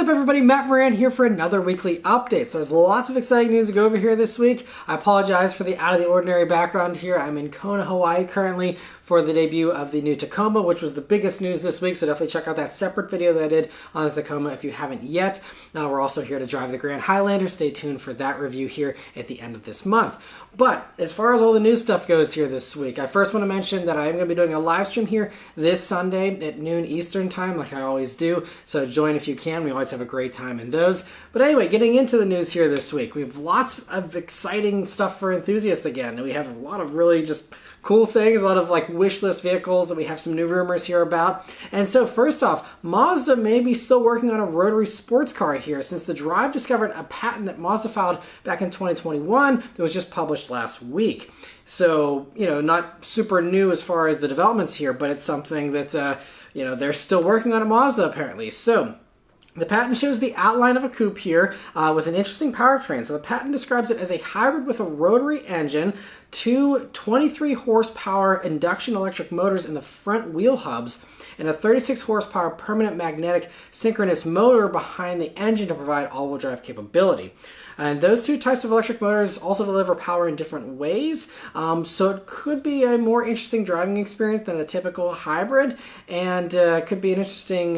up, everybody? Matt Maran here for another weekly update. So there's lots of exciting news to go over here this week. I apologize for the out-of-the-ordinary background here. I'm in Kona, Hawaii currently for the debut of the new Tacoma, which was the biggest news this week, so definitely check out that separate video that I did on the Tacoma if you haven't yet. Now we're also here to drive the Grand Highlander. Stay tuned for that review here at the end of this month. But as far as all the new stuff goes here this week, I first want to mention that I am going to be doing a live stream here this Sunday at noon Eastern time, like I always do. So join if you can. We always have a great time in those. But anyway, getting into the news here this week, we have lots of exciting stuff for enthusiasts again. We have a lot of really just cool things, a lot of like wish list vehicles that we have some new rumors here about. And so first off, Mazda may be still working on a rotary sports car here, since the Drive discovered a patent that Mazda filed back in 2021 that was just published last week. So, not super new as far as the developments here, but it's something that, they're still working on at Mazda apparently. So the patent shows the outline of a coupe here with an interesting powertrain. So the patent describes it as a hybrid with a rotary engine, two 23 horsepower induction electric motors in the front wheel hubs, and a 36 horsepower permanent magnetic synchronous motor behind the engine to provide all-wheel drive capability. And those two types of electric motors also deliver power in different ways, so it could be a more interesting driving experience than a typical hybrid, and could be an interesting,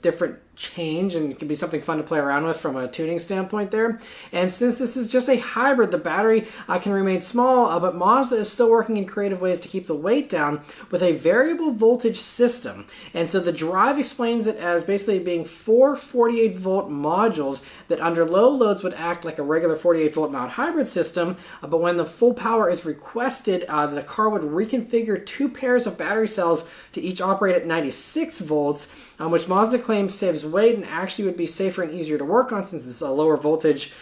different change, and it could be something fun to play around with from a tuning standpoint there. And since this is just a hybrid, the battery can remain small, but Mazda is still working in creative ways to keep the weight down with a variable voltage system. And so the Drive explains it as basically being four 48 volt modules that under low loads would act like a regular 48 volt mount hybrid system, but when the full power is requested, the car would reconfigure two pairs of battery cells to each operate at 96 volts, which Mazda claims saves weight and actually would be safer and easier to work on since it's a lower voltage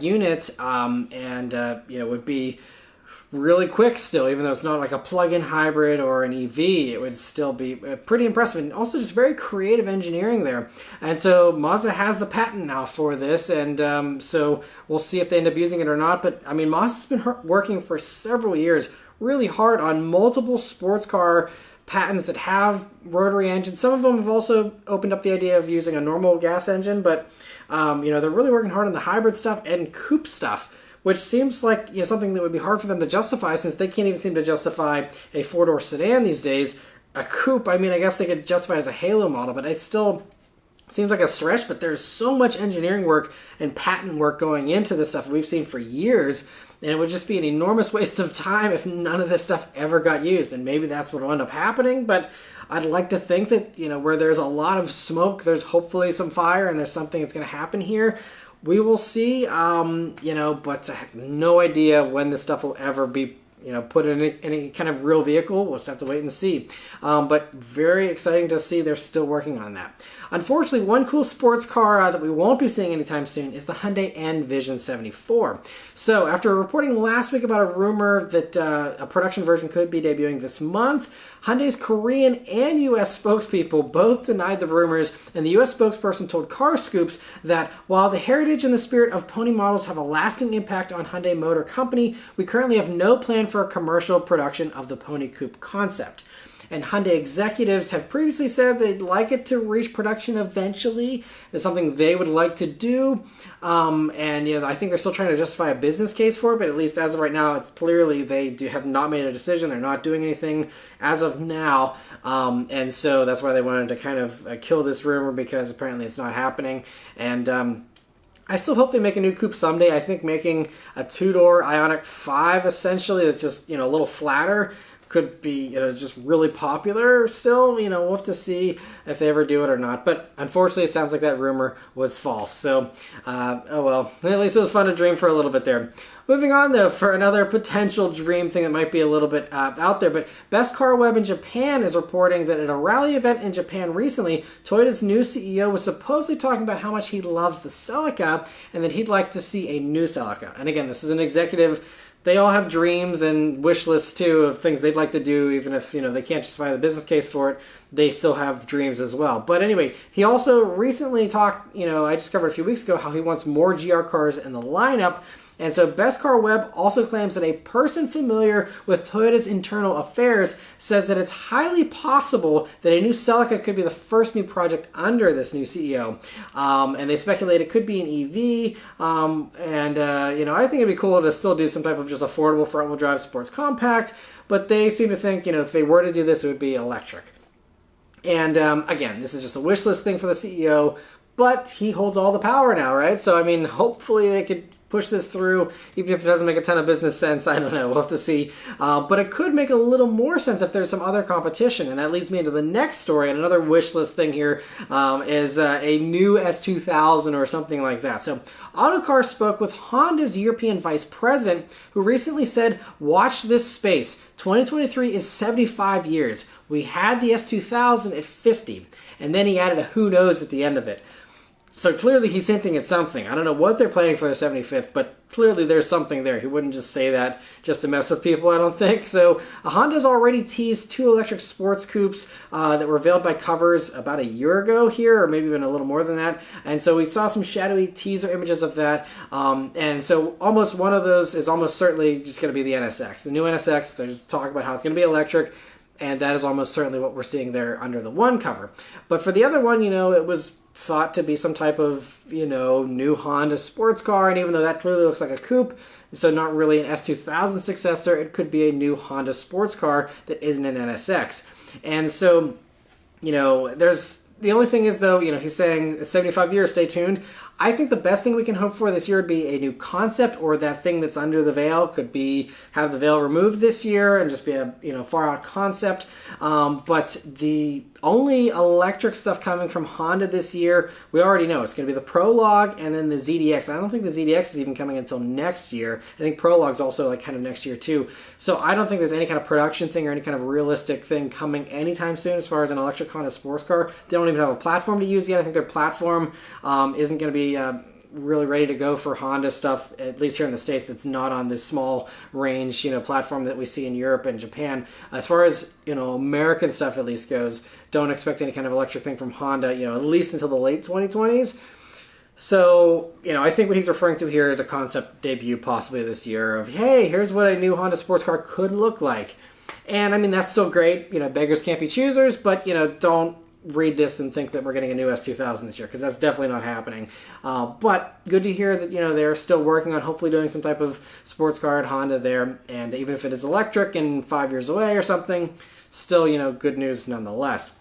unit, and would be really quick still, even though it's not like a plug-in hybrid or an EV. It would still be pretty impressive, and also just very creative engineering there. And so Mazda has the patent now for this, and so we'll see if they end up using it or not. But I mean, Mazda's been working for several years really hard on multiple sports car patents that have rotary engines. Some of them have also opened up the idea of using a normal gas engine, but they're really working hard on the hybrid stuff and coupe stuff, which seems like something that would be hard for them to justify, since they can't even seem to justify a four-door sedan these days. A coupe, I mean, I guess they could justify it as a halo model, but it still seems like a stretch. But there's so much engineering work and patent work going into this stuff we've seen for years, and it would just be an enormous waste of time if none of this stuff ever got used. And maybe that's what will end up happening, but I'd like to think that, where there's a lot of smoke, there's hopefully some fire, and there's something that's going to happen here. We will see, but I have no idea when this stuff will ever be, put in any kind of real vehicle. We'll just have to wait and see. But very exciting to see they're still working on that. Unfortunately, one cool sports car that we won't be seeing anytime soon is the Hyundai Envision 74. So after reporting last week about a rumor that a production version could be debuting this month, Hyundai's Korean and U.S. spokespeople both denied the rumors, and the U.S. spokesperson told Car Scoops that while the heritage and the spirit of pony models have a lasting impact on Hyundai Motor Company, we currently have no plan for a commercial production of the pony coupe concept. And Hyundai executives have previously said they'd like it to reach production eventually. It's something they would like to do. I think they're still trying to justify a business case for it, but at least as of right now, it's clearly they have not made a decision. They're not doing anything as of now. And so that's why they wanted to kind of kill this rumor, because apparently it's not happening. And I still hope they make a new coupe someday. I think making a two-door Ioniq 5 essentially that's just, a little flatter could be just really popular still. We'll have to see if they ever do it or not. But unfortunately, it sounds like that rumor was false. So, oh well. At least it was fun to dream for a little bit there. Moving on, though, for another potential dream thing that might be a little bit out there, but Best Car Web in Japan is reporting that at a rally event in Japan recently, Toyota's new CEO was supposedly talking about how much he loves the Celica and that he'd like to see a new Celica. And again, this is an executive. They all have dreams and wish lists, too, of things they'd like to do, even if, they can't justify the business case for it. They still have dreams as well. But anyway, he also recently talked, I discovered a few weeks ago how he wants more GR cars in the lineup, And so Best Car Web also claims that a person familiar with Toyota's internal affairs says that it's highly possible that a new Celica could be the first new project under this new CEO. And they speculate it could be an EV. I think it'd be cool to still do some type of just affordable front-wheel drive sports compact. But they seem to think, if they were to do this, it would be electric. And again, this is just a wish list thing for the CEO, but he holds all the power now, right? So, hopefully they could push this through, even if it doesn't make a ton of business sense. I don't know. We'll have to see. But it could make a little more sense if there's some other competition. And that leads me into the next story. And another wish list thing here is a new S2000 or something like that. So Autocar spoke with Honda's European vice president, who recently said, watch this space. 2023 is 75 years. We had the S2000 at 50. And then he added a who knows at the end of it. So clearly he's hinting at something. I don't know what they're planning for their 75th, but clearly there's something there. He wouldn't just say that just to mess with people, I don't think. So Honda's already teased 2 electric sports coupes that were veiled by covers about a year ago here, or maybe even a little more than that. And so we saw some shadowy teaser images of that. And so almost one of those is almost certainly just going to be the NSX. The new NSX, there's talk about how it's going to be electric. And that is almost certainly what we're seeing there under the one cover. But for the other one, it was thought to be some type of, new Honda sports car. And even though that clearly looks like a coupe, so not really an S2000 successor, it could be a new Honda sports car that isn't an NSX. And so, the only thing is, though, he's saying it's 75 years, stay tuned. I think the best thing we can hope for this year would be a new concept, or that thing that's under the veil could be have the veil removed this year and just be a far out concept. But the only electric stuff coming from Honda this year, we already know it's going to be the Prologue and then the ZDX. I don't think the ZDX is even coming until next year. I think Prologue's also kind of next year too. So I don't think there's any kind of production thing or any kind of realistic thing coming anytime soon as far as an electric Honda sports car. They don't even have a platform to use yet. I think their platform isn't going to be really ready to go for Honda stuff, at least here in the States, that's not on this small range, platform that we see in Europe and Japan. As far as, American stuff at least goes, don't expect any kind of electric thing from Honda, at least until the late 2020s. So, I think what he's referring to here is a concept debut possibly this year of, hey, here's what a new Honda sports car could look like. And that's still great. Beggars can't be choosers, but, don't read this and think that we're getting a new S2000 this year, because that's definitely not happening. But good to hear that they're still working on hopefully doing some type of sports car at Honda there, and even if it is electric and 5 years away or something, still good news nonetheless.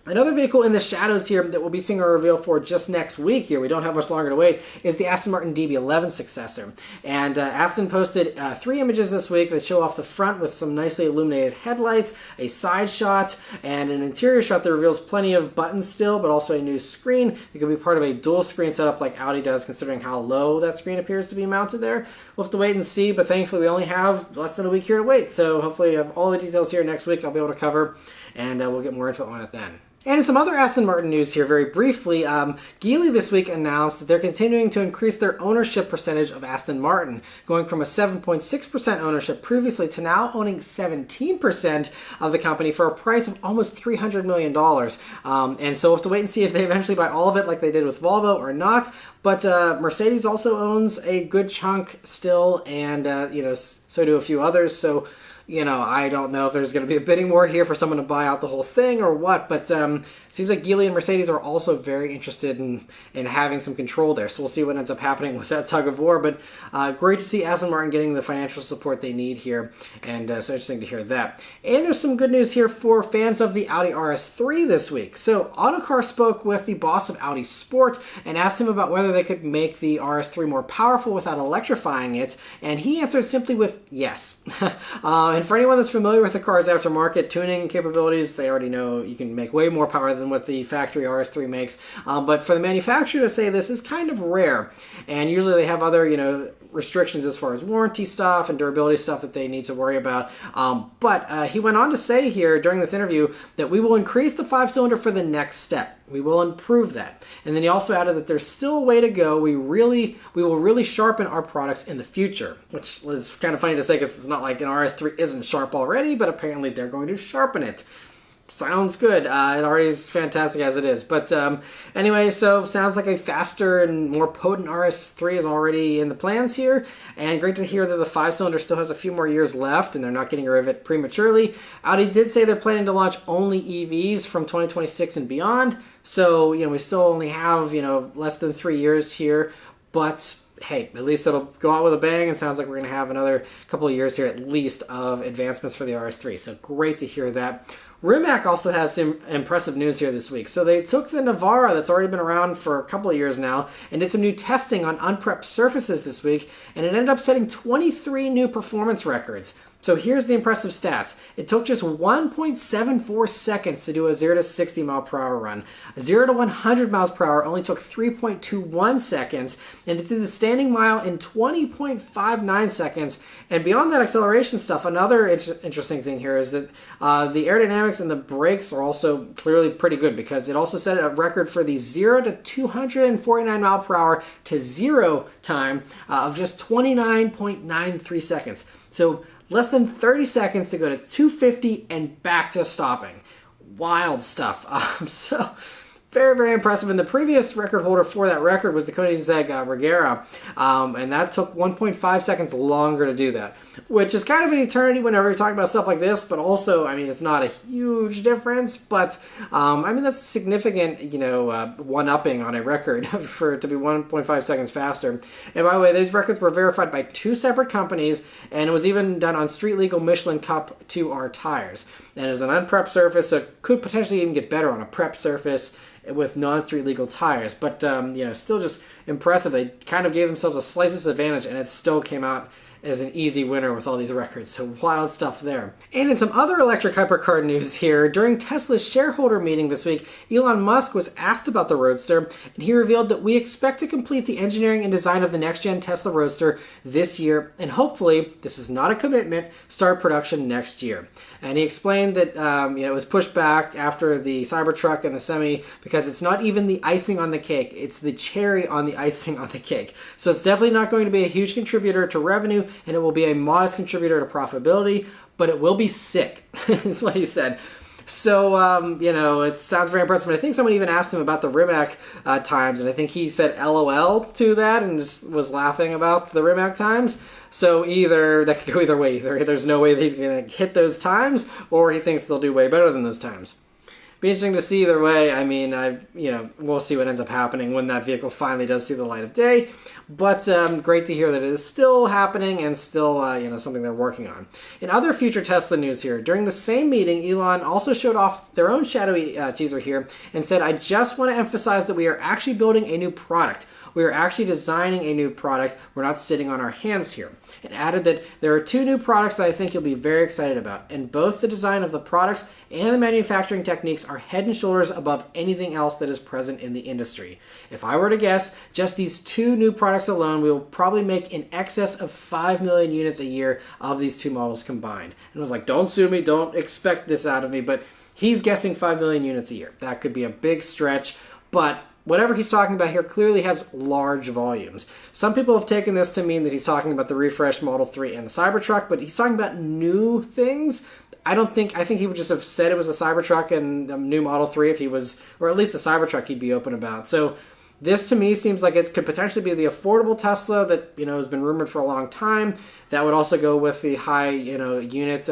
Another vehicle in the shadows here that we'll be seeing a reveal for just next week here, we don't have much longer to wait, is the Aston Martin DB11 successor. And Aston posted 3 images this week that show off the front with some nicely illuminated headlights, a side shot, and an interior shot that reveals plenty of buttons still, but also a new screen that could be part of a dual screen setup like Audi does, considering how low that screen appears to be mounted there. We'll have to wait and see, but thankfully we only have less than a week here to wait. So hopefully you have all the details here next week I'll be able to cover, and we'll get more info on it then. And in some other Aston Martin news here very briefly, Geely this week announced that they're continuing to increase their ownership percentage of Aston Martin, going from a 7.6% ownership previously to now owning 17% of the company for a price of almost $300 million. And so we'll have to wait and see if they eventually buy all of it like they did with Volvo or not. But Mercedes also owns a good chunk still, and so do a few others. So I don't know if there's going to be a bidding war here for someone to buy out the whole thing or what, but it seems like Geely and Mercedes are also very interested in having some control there. So we'll see what ends up happening with that tug of war, but great to see Aston Martin getting the financial support they need here, and so interesting to hear that. And there's some good news here for fans of the Audi RS3 this week. So Autocar spoke with the boss of Audi Sport and asked him about whether they could make the RS3 more powerful without electrifying it, and he answered simply with yes. And for anyone that's familiar with the car's aftermarket tuning capabilities, they already know you can make way more power than what the factory RS3 makes. But for the manufacturer to say this is kind of rare. And usually they have other, restrictions as far as warranty stuff and durability stuff that they need to worry about. But he went on to say here during this interview that we will increase the 5-cylinder for the next step. We will improve that. And then he also added that there's still a way to go. We will really sharpen our products in the future, which is kind of funny to say because it's not like an RS3 isn't sharp already, but apparently they're going to sharpen it. sounds good. It already is fantastic as it is. But anyway, so sounds like a faster and more potent RS3 is already in the plans here. And great to hear that the 5-cylinder still has a few more years left and they're not getting rid of it prematurely. Audi did say they're planning to launch only EVs from 2026 and beyond. So, we still only have, less than 3 years here. But hey, at least it'll go out with a bang, and sounds like we're going to have another couple of years here at least of advancements for the RS3. So great to hear that. Rimac also has some impressive news here this week. So they took the Nevera that's already been around for a couple of years now and did some new testing on unprepped surfaces this week, and it ended up setting 23 new performance records. So here's the impressive stats. It took just 1.74 seconds to do a 0 to 60 mile per hour run. A 0 to 100 miles per hour only took 3.21 seconds, and it did the standing mile in 20.59 seconds. And beyond that acceleration stuff, another interesting thing here is that the aerodynamics and the brakes are also clearly pretty good, because it also set a record for the 0 to 249 mile per hour to 0 time of just 29.93 seconds. So less than 30 seconds to go to 250 and back to stopping. Wild stuff. So very, very impressive. And the previous record holder for that record was the Koenigsegg Regera, and that took 1.5 seconds longer to do that, which is kind of an eternity whenever you're talking about stuff like this, but also, it's not a huge difference, but, that's significant, one-upping on a record for it to be 1.5 seconds faster. And by the way, these records were verified by 2 separate companies, and it was even done on street-legal Michelin Cup 2R tires. And it's an unprepped surface, so it could potentially even get better on a prepped surface with non-street legal tires. But, still just impressive. They kind of gave themselves a slight disadvantage, and it still came out as an easy winner with all these records. So wild stuff there. And in some other electric hypercar news here, during Tesla's shareholder meeting this week, Elon Musk was asked about the Roadster, and he revealed that we expect to complete the engineering and design of the next-gen Tesla Roadster this year, and hopefully, this is not a commitment, start production next year. And he explained that it was pushed back after the Cybertruck and the Semi because it's not even the icing on the cake, it's the cherry on the icing on the cake. So it's definitely not going to be a huge contributor to revenue, and it will be a modest contributor to profitability, but it will be sick, is what he said. So, it sounds very impressive. And I think someone even asked him about the Rimac times, and I think he said LOL to that and just was laughing about the Rimac times. So that could go either way. Either there's no way that he's going to hit those times, or he thinks they'll do way better than those times. Be interesting to see either way. We'll see what ends up happening when that vehicle finally does see the light of day. But great to hear that it is still happening and still, something they're working on. In other future Tesla news here, during the same meeting, Elon also showed off their own shadowy teaser here and said, "I just want to emphasize that we are actually building a new product. We are actually designing a new product. We're not sitting on our hands here." And added that there are 2 new products that I think you'll be very excited about. And both the design of the products and the manufacturing techniques are head and shoulders above anything else that is present in the industry. If I were to guess, just these 2 new products alone, we will probably make in excess of 5 million units a year of these 2 models combined. And I was like, don't sue me, don't expect this out of me, but he's guessing 5 million units a year. That could be a big stretch, but whatever he's talking about here clearly has large volumes. Some people have taken this to mean that he's talking about the refreshed Model 3 and the Cybertruck, but he's talking about new things. I think he would just have said it was the Cybertruck and the new Model 3 if he was, or at least the Cybertruck he'd be open about. So this to me seems like it could potentially be the affordable Tesla that, has been rumored for a long time. That would also go with the high, unit,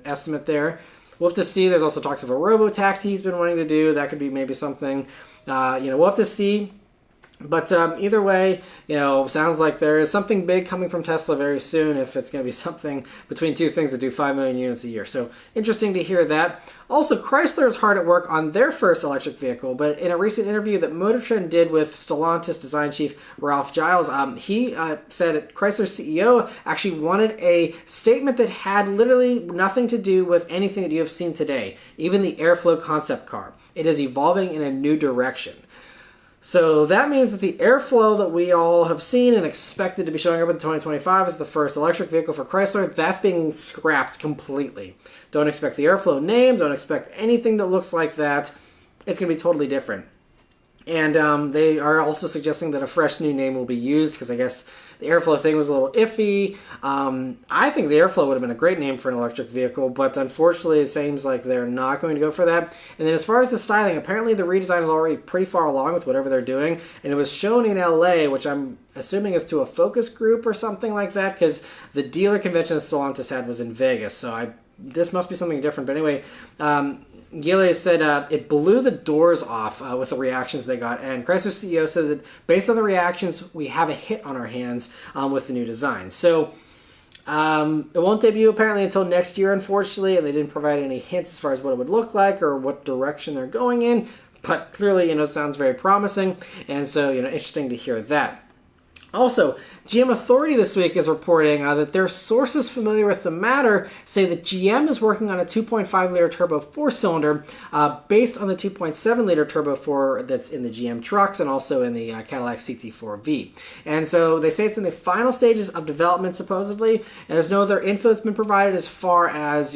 estimate there. We'll have to see. There's also talks of a robo-taxi he's been wanting to do. That could be maybe something. We'll have to see. But either way, sounds like there is something big coming from Tesla very soon, if it's going to be something between 2 things that do 5 million units a year. So interesting to hear that. Also, Chrysler is hard at work on their first electric vehicle, but in a recent interview that Motor Trend did with Stellantis design chief Ralph Giles, he said that Chrysler's CEO actually wanted a statement that had literally nothing to do with anything that you have seen today, even the Airflow concept car. It is evolving in a new direction. So that means that the Airflow that we all have seen and expected to be showing up in 2025 as the first electric vehicle for Chrysler, that's being scrapped completely. Don't expect the Airflow name, don't expect anything that looks like that. It's going to be totally different. And they are also suggesting that a fresh new name will be used because I guess the airflow thing was a little iffy. I think the airflow would have been a great name for an electric vehicle, but unfortunately it seems like they're not going to go for that. And then as far as the styling, apparently the redesign is already pretty far along with whatever they're doing, and it was shown in LA, which I'm assuming is to a focus group or something like that, because the dealer convention that Stellantis had was in Vegas, so this must be something different. But anyway, Gilles said it blew the doors off with the reactions they got, and Chrysler CEO said that based on the reactions, we have a hit on our hands with the new design. So it won't debut apparently until next year, unfortunately, and they didn't provide any hints as far as what it would look like or what direction they're going in, but clearly, sounds very promising, and so, interesting to hear that. Also, GM Authority this week is reporting that their sources familiar with the matter say that GM is working on a 2.5-liter turbo four-cylinder based on the 2.7-liter turbo 4 that's in the GM trucks and also in the Cadillac CT4V. And so they say it's in the final stages of development, supposedly, and there's no other info that's been provided as far as,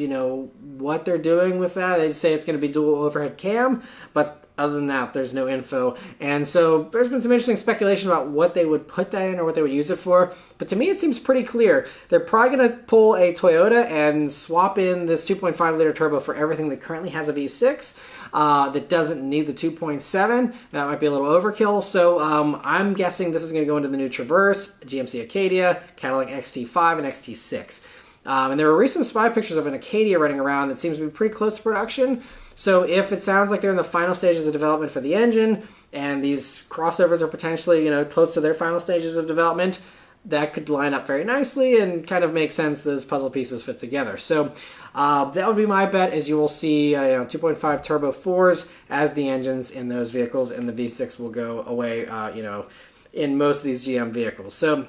what they're doing with that. They say it's going to be dual overhead cam, but other than that, there's no info. And so there's been some interesting speculation about what they would put that in or what they would use it for. But to me, it seems pretty clear. They're probably going to pull a Toyota and swap in this 2.5-liter turbo for everything that currently has a V6 that doesn't need the 2.7. That might be a little overkill. So I'm guessing this is going to go into the new Traverse, GMC Acadia, Cadillac XT5, and XT6. And there were recent spy pictures of an Acadia running around that seems to be pretty close to production. So if it sounds like they're in the final stages of development for the engine, and these crossovers are potentially, close to their final stages of development, that could line up very nicely and kind of make sense. Those puzzle pieces fit together. So that would be my bet, is you will see 2.5 turbo 4s as the engines in those vehicles, and the V6 will go away, in most of these GM vehicles. So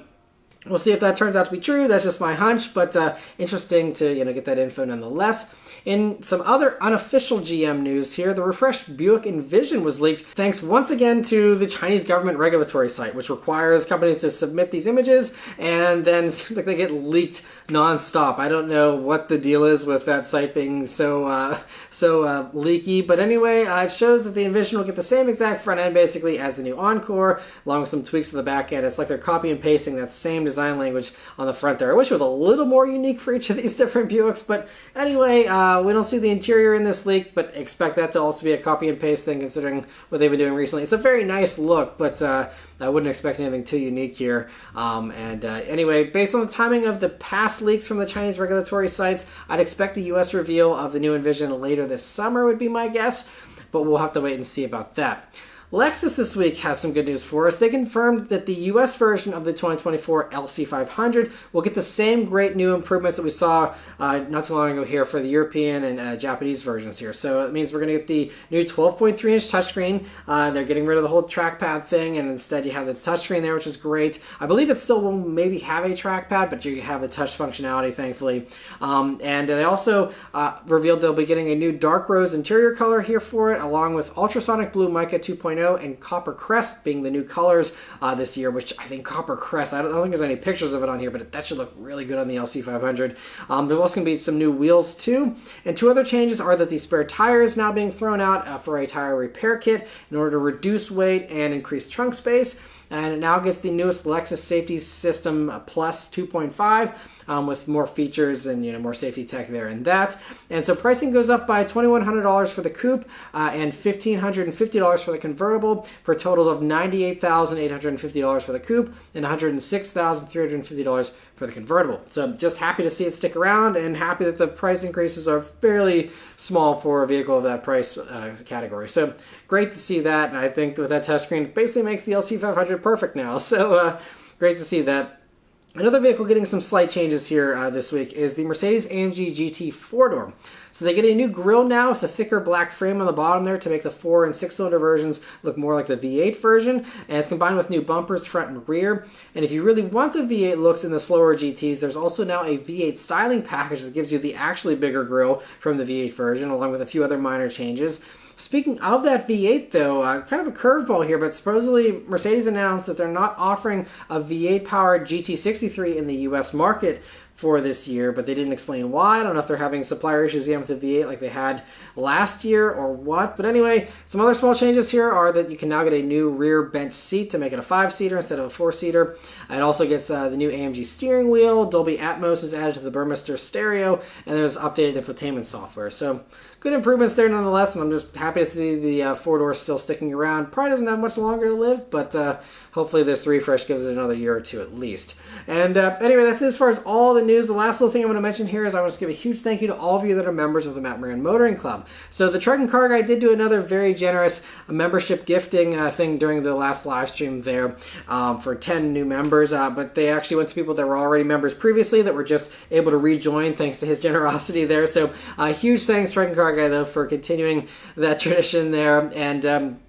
we'll see if that turns out to be true. That's just my hunch, but interesting to get that info nonetheless. In some other unofficial GM news here, the refreshed Buick Envision was leaked thanks once again to the Chinese government regulatory site, which requires companies to submit these images, and then it seems like they get leaked nonstop. I don't know what the deal is with that site being so leaky, but anyway, it shows that the Envision will get the same exact front end basically as the new Encore, along with some tweaks to the back end. It's like they're copy and pasting that same design language on the front there. I wish it was a little more unique for each of these different Buicks, but anyway, we don't see the interior in this leak, but expect that to also be a copy and paste thing considering what they've been doing recently. It's a very nice look, but I wouldn't expect anything too unique here. Anyway, based on the timing of the past leaks from the Chinese regulatory sites, I'd expect a US reveal of the new Envision later this summer would be my guess, but we'll have to wait and see about that. Lexus this week has some good news for us. They confirmed that the US version of the 2024 LC500 will get the same great new improvements that we saw not too long ago here for the European and Japanese versions here. So it means we're going to get the new 12.3-inch touchscreen. They're getting rid of the whole trackpad thing, and instead you have the touchscreen there, which is great. I believe it still will maybe have a trackpad, but you have the touch functionality, thankfully. And they also revealed they'll be getting a new dark rose interior color here for it, along with ultrasonic blue mica 2.0 and Copper Crest being the new colors this year, which I think Copper Crest, I don't think there's any pictures of it on here, but that should look really good on the LC500. There's also going to be some new wheels too, and two other changes are that the spare tire is now being thrown out for a tire repair kit in order to reduce weight and increase trunk space. And it now gets the newest Lexus Safety System Plus 2.5 with more features and more safety tech there in that. And so pricing goes up by $2,100 for the coupe and $1,550 for the convertible, for totals of $98,850 for the coupe and $106,350 for the convertible. So just happy to see it stick around, and happy that the price increases are fairly small for a vehicle of that price category. So great to see that, and I think with that touchscreen, it basically makes the LC500 perfect now. So great to see that. Another vehicle getting some slight changes here this week is the Mercedes-AMG GT 4-door. So they get a new grille now with a thicker black frame on the bottom there to make the 4- and 6-cylinder versions look more like the V8 version, and it's combined with new bumpers front and rear. And if you really want the V8 looks in the slower GTs, there's also now a V8 styling package that gives you the actually bigger grille from the V8 version, along with a few other minor changes. Speaking of that V8 though, kind of a curveball here, but supposedly Mercedes announced that they're not offering a V8 powered GT63 in the US market for this year, but they didn't explain why. I don't know if they're having supplier issues again with the V8 like they had last year or what. But anyway, some other small changes here are that you can now get a new rear bench seat to make it a 5-seater instead of a 4-seater. It also gets the new AMG steering wheel. Dolby Atmos is added to the Burmester stereo, and there's updated infotainment software. So good improvements there nonetheless, and I'm just happy to see the 4-door still sticking around. Probably doesn't have much longer to live, but hopefully this refresh gives it another year or two at least. And anyway, that's it as far as all the news. The last little thing I'm going to mention here is I want to give a huge thank you to all of you that are members of the Maran Motoring Club. So the Truck and Car Guy did do another very generous membership gifting thing during the last live stream there for 10 new members, but they actually went to people that were already members previously that were just able to rejoin thanks to his generosity there. So huge thanks, Truck and Car Guy, though, for continuing that tradition there. And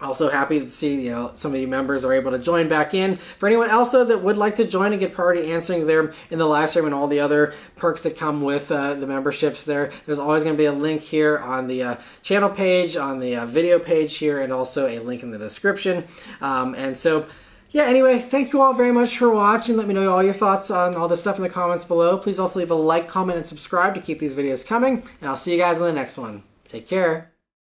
also happy to see, some of you members are able to join back in. For anyone else, though, that would like to join and get priority answering there in the live stream and all the other perks that come with the memberships there's always going to be a link here on the channel page, on the video page here, and also a link in the description. And so, yeah, anyway, thank you all very much for watching. Let me know all your thoughts on all this stuff in the comments below. Please also leave a like, comment, and subscribe to keep these videos coming. And I'll see you guys in the next one. Take care.